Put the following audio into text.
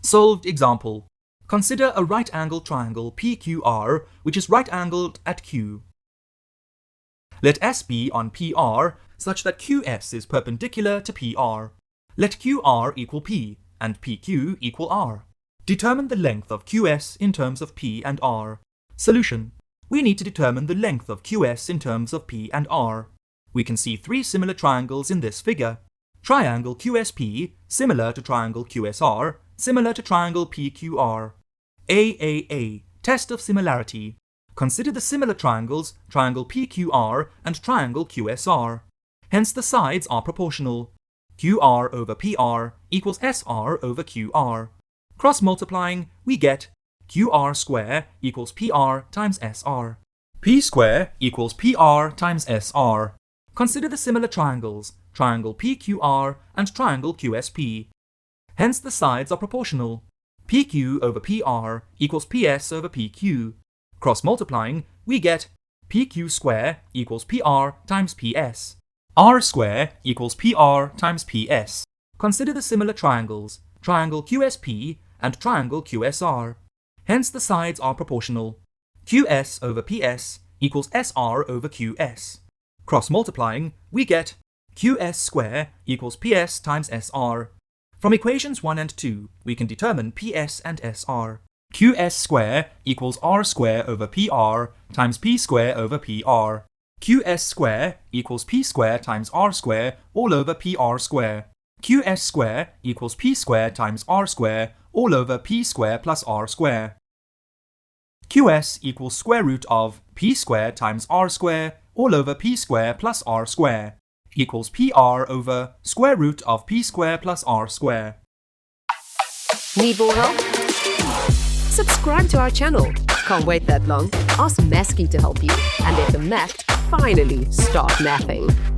Solved example. Consider a right-angled triangle PQR which is right-angled at Q. Let S be on PR such that QS is perpendicular to PR. Let QR equal P and PQ equal R. Determine the length of QS in terms of P and R. Solution. We need to determine the length of QS in terms of P and R. We can see three similar triangles in this figure. Triangle QSP, similar to triangle QSR, similar to triangle PQR. AAA, test of similarity. Consider the similar triangles, triangle PQR and triangle QSR. Hence the sides are proportional. QR over PR equals SR over QR. Cross-multiplying, we get QR square equals PR times SR. P square equals PR times SR. Consider the similar triangles, triangle PQR and triangle QSP. Hence the sides are proportional. PQ over PR equals PS over PQ. Cross-multiplying, we get PQ square equals PR times PS. R square equals PR times PS. Consider the similar triangles, triangle QSP and triangle QSR. Hence the sides are proportional. QS over PS equals SR over QS. Cross-multiplying, we get QS square equals PS times SR. From equations 1 and 2, we can determine PS and SR. QS square equals R square over PR times P square over PR. QS square equals P square times R square all over PR square. QS square equals P square times R square all over P square plus R square. QS equals square root of P square times R square all over P square plus R square equals PR over square root of P square plus R square. Need more help? Subscribe to our channel. Can't wait that long? Ask Masky to help you and let the math finally start mathing.